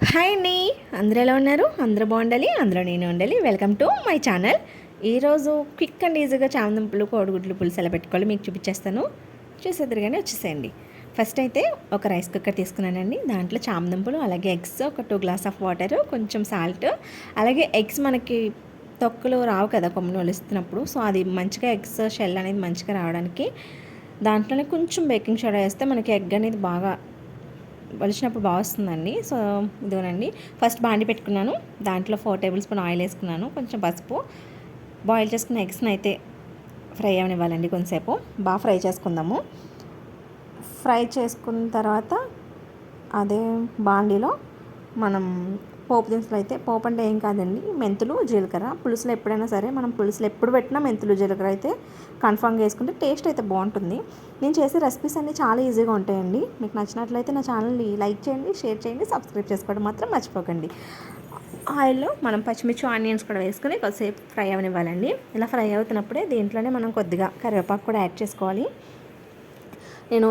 Hi అండి, అందరూ ఎలా ఉన్నారు? అందరూ బాగుండాలి, అందరూ నేను ఉండాలి. Welcome to my channel. ఈరోజు క్విక్ అండ్ ఈజీగా చామదుంపలు కోడిగుడ్లు పులుసు ఎలా పెట్టుకోవాలి మీకు చూపించేస్తాను. చూసేద్దరుగానే వచ్చేసేయండి. ఫస్ట్ అయితే ఒక రైస్ కుక్కర్ తీసుకున్నానండి. దాంట్లో చామదుంపలు, అలాగే ఎగ్స్, ఒక 2 గ్లాస్ ఆఫ్ వాటర్, కొంచెం సాల్ట్, అలాగే ఎగ్స్ మనకి తొక్కలు రావు కదా కొమ్మని ఒలుస్తున్నప్పుడు. సో అది మంచిగా ఎగ్స్ షెల్ అనేది మంచిగా రావడానికి దాంట్లోనే కొంచెం బేకింగ్ సోడా వేస్తే మనకి ఎగ్ అనేది బాగా వలిచినప్పుడు బాగా వస్తుందండి. సో ఇదిగోనండి, ఫస్ట్ బాండి పెట్టుకున్నాను. దాంట్లో 4 టేబుల్ స్పూన్ ఆయిల్ వేసుకున్నాను, కొంచెం పసుపు. బాయిల్ చేసుకున్న ఎగ్స్ని అయితే ఫ్రై అవనివ్వాలండి. కొంచెంసేపు బాగా ఫ్రై చేసుకుందాము. ఫ్రై చేసుకున్న తర్వాత అదే బాండీలో మనం పోపు దినుసులు అయితే, పోపు అంటే ఏం కాదండి, మెంతులు, జీలకర్ర. పులుసులో ఎప్పుడైనా సరే మనం పులుసులో ఎప్పుడు పెట్టినా మెంతులు జీలకర్ర అయితే కన్ఫామ్గా వేసుకుంటే టేస్ట్ అయితే బాగుంటుంది. నేను చేసే రెసిపీస్ అన్నీ చాలా ఈజీగా ఉంటాయండి. మీకు నచ్చినట్లయితే నా ఛానల్ని లైక్ చేయండి, షేర్ చేయండి, సబ్స్క్రైబ్ చేసుకోవడం మాత్రం మర్చిపోకండి. ఆయిల్లో మనం పచ్చిమిర్చి, ఆనియన్స్ కూడా వేసుకొని కొద్దిసేపు ఫ్రై అవనివ్వాలండి. ఇలా ఫ్రై అవుతున్నప్పుడే దీంట్లోనే మనం కొద్దిగా కరివేపాకు కూడా యాడ్ చేసుకోవాలి. నేను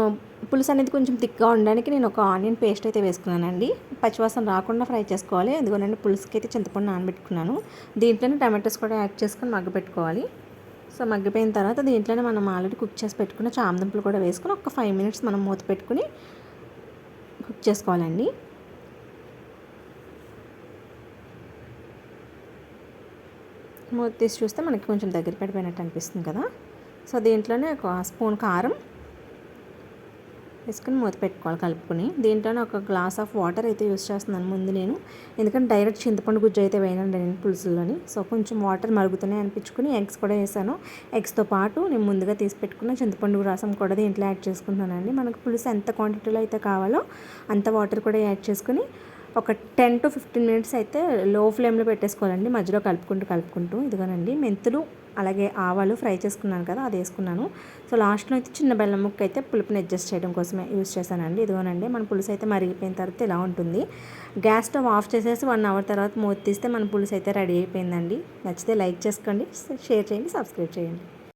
పులుసు అనేది కొంచెం థిక్గా ఉండడానికి నేను ఒక ఆనియన్ పేస్ట్ అయితే వేసుకున్నానండి. పచ్చివాసన రాకుండా ఫ్రై చేసుకోవాలి. ఎందుకంటే పులుసుకి అయితే చింతపండు నానబెట్టుకున్నాను. దీంట్లోనే టమాటోస్ కూడా యాడ్ చేసుకొని మగ్గపెట్టుకోవాలి. సో మగ్గిపోయిన తర్వాత దీంట్లోనే మనం ఆల్రెడీ కుక్ చేసి పెట్టుకున్న చామదుంపలు కూడా వేసుకొని ఒక 5 మినిట్స్ మనం మూత పెట్టుకుని కుక్ చేసుకోవాలండి. మూత తీసి చూస్తే మనకి కొంచెం దగ్గర పడిపోయినట్టు అనిపిస్తుంది కదా. సో దీంట్లోనే ఒక స్పూన్ కారం వేసుకొని మూత పెట్టుకోవాలి కలుపుకొని. దీంట్లోనే ఒక గ్లాస్ ఆఫ్ వాటర్ అయితే యూస్ చేస్తున్నాను ముందు నేను, ఎందుకంటే డైరెక్ట్ చింతపండు గుజ్జు అయితే వేయనండి నేను పులుసుల్లోని. సో కొంచెం వాటర్ మరుగుతున్నాయి అనిపించుకుని ఎగ్స్ కూడా వేసాను. ఎగ్స్తో పాటు నేను ముందుగా తీసి పెట్టుకున్న చింతపండు రసం కూడా దీంట్లో యాడ్ చేసుకుంటున్నానండి. మనకు పులుసు ఎంత క్వాంటిటీలో అయితే కావాలో అంత వాటర్ కూడా యాడ్ చేసుకుని ఒక 10 to 15 మినిట్స్ అయితే లో ఫ్లేమ్లో పెట్టేసుకోవాలండి, మధ్యలో కలుపుకుంటూ. ఇదిగోనండి, మెంతులు అలాగే ఆవాలు ఫ్రై చేసుకున్నాను కదా, అది వేసుకున్నాను. సో లాస్ట్లో అయితే చిన్న బెల్లం ముక్క అయితే పులుపుని అడ్జస్ట్ చేయడం కోసమే యూస్ చేశానండి. ఇదిగోనండి, మన పులుసు అయితే మరిగిపోయిన తర్వాత ఇలా ఉంటుంది. గ్యాస్ స్టవ్ ఆఫ్ చేసేసి 1 అవర్ తర్వాత మూత తీస్తే మన పులుసు అయితే రెడీ అయిపోయిందండి. నచ్చితే లైక్ చేసుకోండి, షేర్ చేయండి, సబ్స్క్రైబ్ చేయండి.